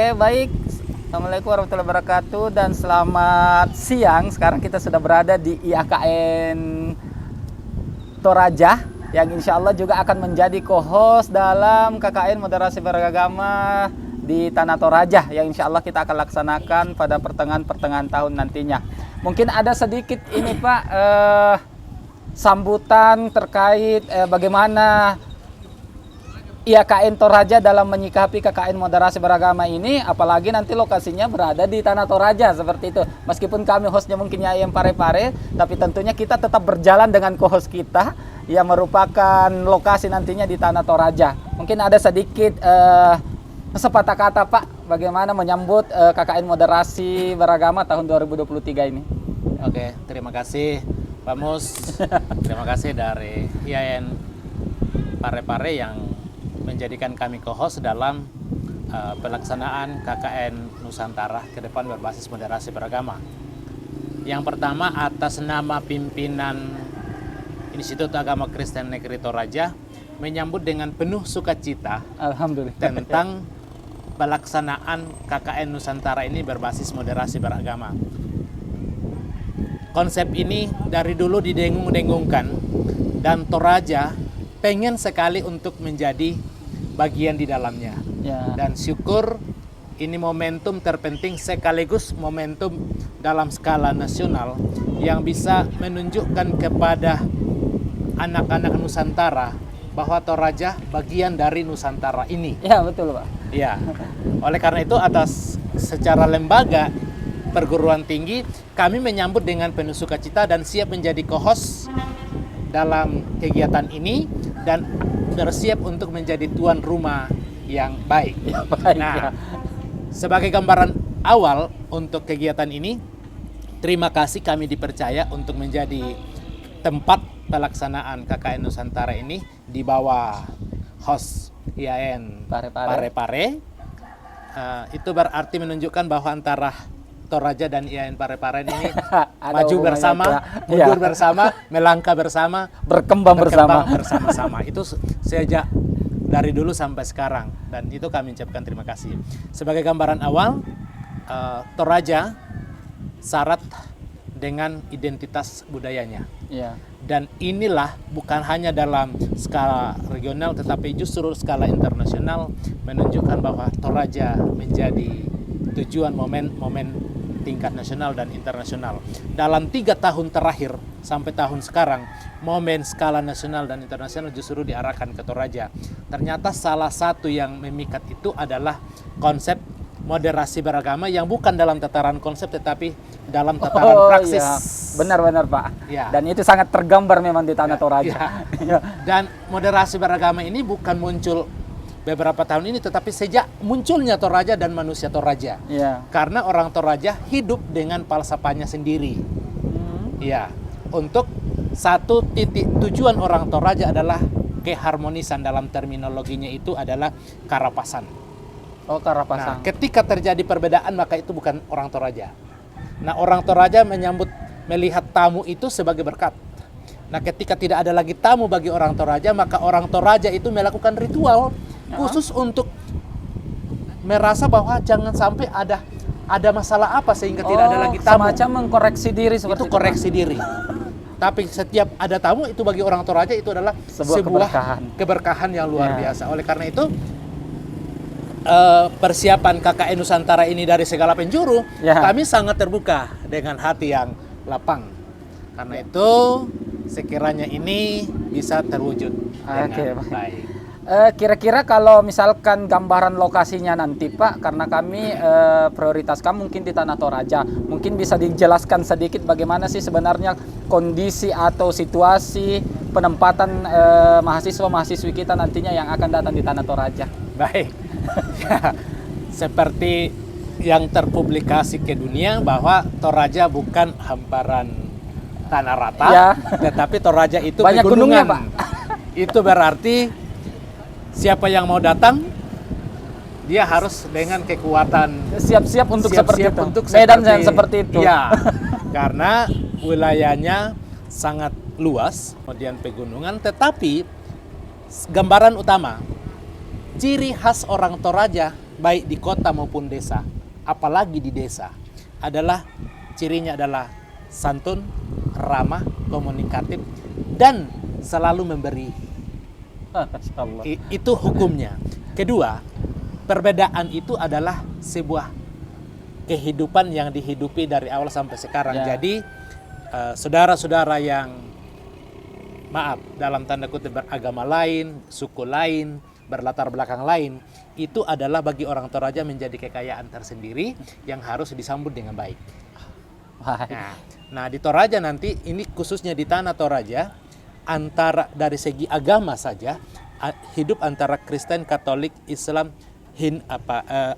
Oke, baik. Assalamualaikum warahmatullahi wabarakatuh dan selamat siang. Sekarang kita sudah berada di IAKN Toraja yang insya Allah juga akan menjadi co-host dalam KKN Moderasi Beragama di Tanah Toraja yang insya Allah kita akan laksanakan pada pertengahan tahun nantinya. Mungkin ada sedikit ini Pak sambutan terkait bagaimana IAKN Toraja dalam menyikapi KKN Moderasi Beragama ini, apalagi nanti lokasinya berada di Tanah Toraja seperti itu. Meskipun kami hostnya mungkin IAIN Parepare, tapi tentunya kita tetap berjalan dengan co-host kita yang merupakan lokasi nantinya di Tanah Toraja. Mungkin ada sedikit sepatah kata Pak, bagaimana menyambut KKN Moderasi Beragama tahun 2023 ini. Oke, terima kasih Pak Mus. Terima kasih dari IAIN Parepare yang menjadikan kami co-host dalam pelaksanaan KKN Nusantara ke depan berbasis moderasi beragama. Yang pertama, atas nama pimpinan Institut Agama Kristen Negeri Toraja menyambut dengan penuh sukacita Alhamdulillah tentang pelaksanaan KKN Nusantara ini berbasis moderasi beragama. Konsep ini dari dulu didengung-dengungkan dan Toraja pengen sekali untuk menjadi bagian di dalamnya. ya. Dan syukur ini momentum terpenting sekaligus momentum dalam skala nasional yang bisa menunjukkan kepada anak-anak Nusantara bahwa Toraja bagian dari Nusantara ini. Ya betul Pak. Ya. Oleh karena itu atas secara lembaga perguruan tinggi kami menyambut dengan penuh sukacita dan siap menjadi co-host dalam kegiatan ini dan bersiap untuk menjadi tuan rumah yang baik. Ya, baik Nah, ya. sebagai gambaran awal untuk kegiatan ini, terima kasih kami dipercaya untuk menjadi tempat pelaksanaan KKN Nusantara ini di bawah host IAIN Parepare. Itu berarti menunjukkan bahwa antara Toraja dan IAIN Parepare ini maju bersama, mundur bersama, melangkah bersama, berkembang bersama-sama. Itu sejak dari dulu sampai sekarang dan itu kami ucapkan terima kasih. Sebagai gambaran awal, Toraja syarat dengan identitas budayanya. Ya. Dan inilah bukan hanya dalam skala regional tetapi justru skala internasional menunjukkan bahwa Toraja menjadi tujuan momen tingkat nasional dan internasional. Dalam 3 tahun terakhir sampai tahun sekarang, momen skala nasional dan internasional justru diarahkan ke Toraja. Ternyata salah satu yang memikat itu adalah konsep moderasi beragama yang bukan dalam tataran konsep tetapi dalam tataran praksis. Ya. Benar-benar Pak. Ya. Dan itu sangat tergambar memang di Tanah Toraja. Ya. Dan moderasi beragama ini bukan muncul beberapa tahun ini tetapi sejak munculnya Toraja dan manusia Toraja. Ya. Karena orang Toraja hidup dengan falsafahnya sendiri. Ya, untuk satu titik tujuan orang Toraja adalah keharmonisan, dalam terminologinya itu adalah karapasan. Oh, Karapasang. Nah, ketika terjadi perbedaan maka itu bukan orang Toraja. Nah, orang Toraja melihat tamu itu sebagai berkat. Nah, ketika tidak ada lagi tamu bagi orang Toraja, maka orang Toraja itu melakukan ritual khusus untuk merasa bahwa jangan sampai ada masalah apa sehingga tidak ada lagi tamu. Semacam mengkoreksi diri seperti itu koreksi diri. Tapi setiap ada tamu itu bagi orang Toraja itu adalah sebuah keberkahan yang luar biasa. Oleh karena itu persiapan KKN Nusantara ini dari segala penjuru kami sangat terbuka dengan hati yang lapang. Karena itu sekiranya ini bisa terwujud dengan baik. Kira-kira kalau misalkan gambaran lokasinya nanti Pak, karena kami prioritaskan mungkin di Tanah Toraja, mungkin bisa dijelaskan sedikit bagaimana sih sebenarnya kondisi atau situasi penempatan mahasiswa-mahasiswi kita nantinya yang akan datang di Tanah Toraja. Baik, seperti yang terpublikasi ke dunia bahwa Toraja bukan hamparan tanah rata, tetapi Toraja itu banyak gunungnya Pak. Itu berarti siapa yang mau datang, dia harus dengan kekuatan siap-siap untuk seperti itu. Medan yang seperti itu. Ya, karena wilayahnya sangat luas, kemudian pegunungan, tetapi gambaran utama, ciri khas orang Toraja baik di kota maupun desa, apalagi di desa, adalah cirinya adalah santun, ramah, komunikatif, dan selalu memberi. Masya Allah. Itu hukumnya. Kedua, perbedaan itu adalah sebuah kehidupan yang dihidupi dari awal sampai sekarang. Ya. Jadi saudara-saudara yang maaf dalam tanda kutip beragama lain, suku lain, berlatar belakang lain, itu adalah bagi orang Toraja menjadi kekayaan tersendiri yang harus disambut dengan baik. Baik. Nah di Toraja nanti, ini khususnya di tanah Toraja, antara dari segi agama saja hidup antara Kristen, Katolik, Islam,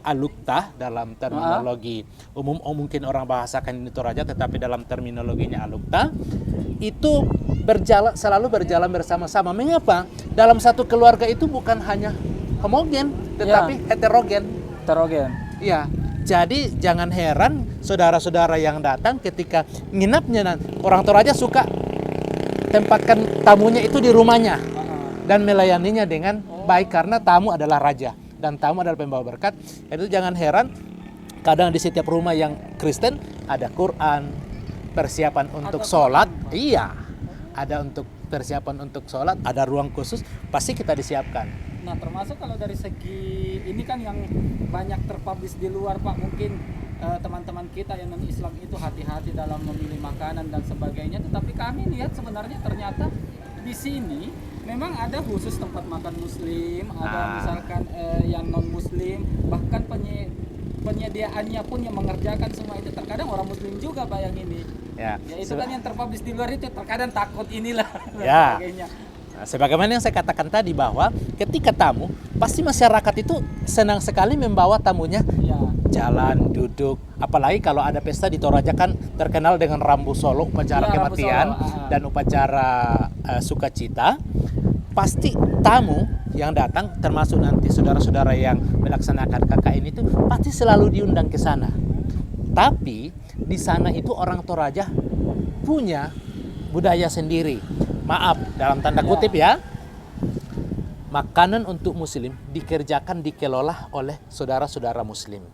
alukta dalam terminologi umum, mungkin orang bahasakan ini Toraja, tetapi dalam terminologinya alukta, itu selalu berjalan bersama-sama. Mengapa? Dalam satu keluarga itu bukan hanya homogen, tetapi heterogen. Heterogen. Iya. Jadi jangan heran saudara-saudara yang datang ketika nginapnya, orang Toraja suka tempatkan tamunya itu di rumahnya dan melayaninya dengan baik karena tamu adalah raja dan tamu adalah pembawa berkat. Itu jangan heran kadang di setiap rumah yang Kristen ada Quran, persiapan untuk sholat. Iya, ada untuk persiapan untuk sholat, ada ruang khusus, pasti kita disiapkan. Nah, termasuk kalau dari segi ini kan yang banyak terpublish di luar, Pak, mungkin teman-teman kita yang non-Islam itu hati-hati dalam memilih makanan dan sebagainya, tetapi kami lihat sebenarnya ternyata di sini memang ada khusus tempat makan muslim, ada misalkan yang non-muslim, bahkan penyediaannya pun yang mengerjakan semua itu terkadang orang muslim juga, Pak, yang ini. Ya itu kan yang terpublish di luar itu terkadang takut inilah ya. sebagainya. Nah, sebagaimana yang saya katakan tadi bahwa ketika tamu, pasti masyarakat itu senang sekali membawa tamunya jalan, duduk. Apalagi kalau ada pesta di Toraja kan terkenal dengan rambu solo, upacara kematian dan upacara sukacita. Pasti tamu yang datang, termasuk nanti saudara-saudara yang melaksanakan KKN itu pasti selalu diundang ke sana. Tapi di sana itu orang Toraja punya budaya sendiri. Maaf, dalam tanda kutip ya. Makanan untuk muslim dikerjakan, dikelola oleh saudara-saudara muslim.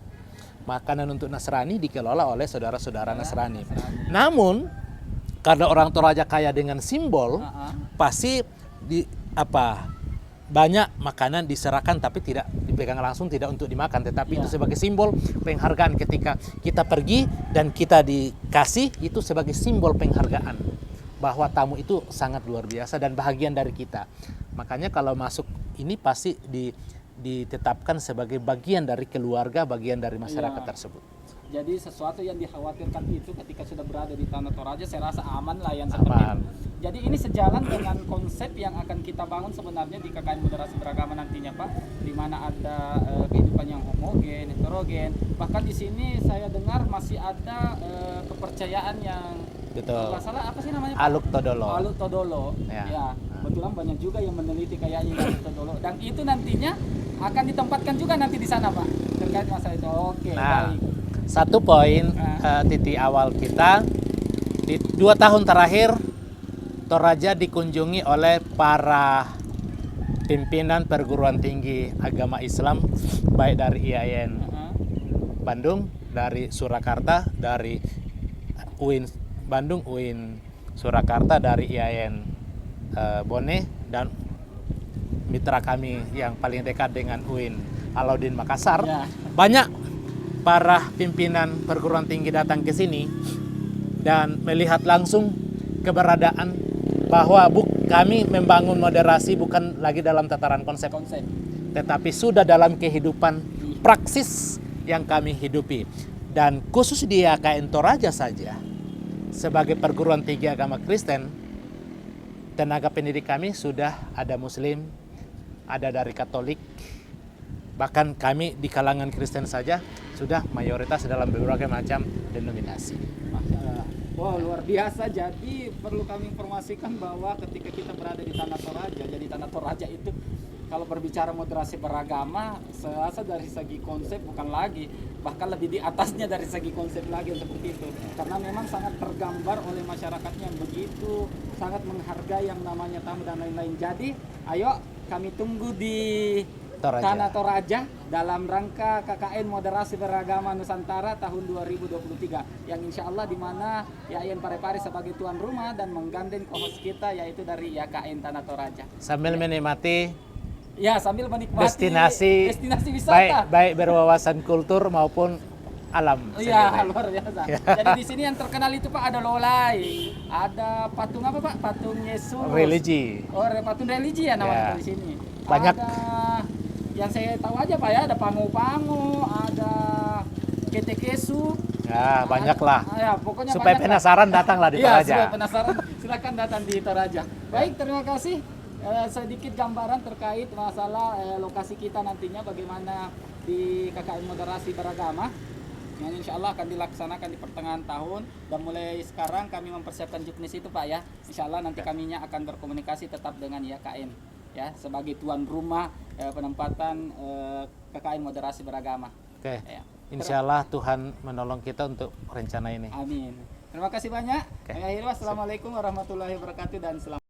Makanan untuk Nasrani dikelola oleh saudara-saudara Nasrani. Namun, karena orang Toraja kaya dengan simbol, pasti banyak makanan diserahkan tapi tidak dipegang langsung, tidak untuk dimakan, tetapi itu sebagai simbol penghargaan. Ketika kita pergi dan kita dikasih, itu sebagai simbol penghargaan bahwa tamu itu sangat luar biasa dan bahagian dari kita. Makanya kalau masuk ini pasti ditetapkan sebagai bagian dari keluarga, bagian dari masyarakat tersebut. Jadi sesuatu yang dikhawatirkan itu ketika sudah berada di tanah Toraja, saya rasa aman lah yang seperti itu. Jadi ini sejalan dengan konsep yang akan kita bangun sebenarnya di KKN Moderasi Beragama nantinya, Pak, di mana ada kehidupan yang homogen, heterogen. Bahkan di sini saya dengar masih ada kepercayaan yang betul. Masalah apa sih namanya, Pak? Aluk Todolo. Aluk Todolo. Ya, kebetulan banyak juga yang meneliti kayaknya Aluk Todolo. Dan itu nantinya akan ditempatkan juga nanti di sana, Pak, terkait masalah itu. Oke, baik. Satu poin titik awal kita di 2 tahun terakhir Toraja dikunjungi oleh para pimpinan perguruan tinggi agama Islam, baik dari IAIN Bandung, dari Surakarta, dari UIN Bandung, UIN Surakarta, dari IAIN Bone, dan mitra kami yang paling dekat dengan UIN Alauddin Makassar. Banyak para pimpinan perguruan tinggi datang ke sini dan melihat langsung keberadaan bahwa kami membangun moderasi bukan lagi dalam tataran konsep, tetapi sudah dalam kehidupan praksis yang kami hidupi. Dan khusus di KKN Toraja saja, sebagai perguruan tinggi agama Kristen, tenaga pendidik kami sudah ada Muslim, ada dari Katolik, bahkan kami di kalangan Kristen saja sudah mayoritas dalam berbagai macam denominasi. Wow, luar biasa. Jadi perlu kami informasikan bahwa ketika kita berada di tanah Toraja, jadi tanah Toraja itu kalau berbicara moderasi beragama, saya rasa dari segi konsep bukan lagi, bahkan lebih di atasnya dari segi konsep lagi seperti itu. Karena memang sangat tergambar oleh masyarakatnya yang begitu sangat menghargai yang namanya tamu dan lain-lain. Jadi, ayo kami tunggu di Toraja. Tanah Toraja dalam rangka KKN Moderasi Beragama Nusantara tahun 2023 yang insya Allah di mana YAIN Parepare sebagai tuan rumah dan menggandeng co-host kita yaitu dari YKN Tanah Toraja. Sambil menikmati Ya, sambil menikmati destinasi wisata. baik berwawasan kultur maupun alam. Iya, sendiri. luar biasa. Jadi di sini yang terkenal itu Pak ada lolai, ada patung apa Pak? Patung Yesus. Religi. Oh, patung religi ya namanya Ya. di sini. Banyak. Ada yang saya tahu aja Pak ya, ada pangu-pangu, ada ketekesu. Ya, banyak lah. Ya, pokoknya Supaya banyak lah. penasaran datanglah di Iya, Toraja. supaya penasaran silakan datang di Toraja. Baik, terima kasih. Sedikit gambaran terkait masalah lokasi kita nantinya bagaimana di KKN Moderasi Beragama yang insya Allah akan dilaksanakan di pertengahan tahun dan mulai sekarang kami mempersiapkan juknis itu Pak ya. Insya Allah nanti kaminya akan berkomunikasi tetap dengan YKN ya sebagai tuan rumah penempatan KKN Moderasi Beragama. Oke. Ya. Insya Allah Tuhan menolong kita untuk rencana ini. Amin. Terima kasih banyak. Oke. Akhirnya wassalamualaikum warahmatullahi wabarakatuh dan selamat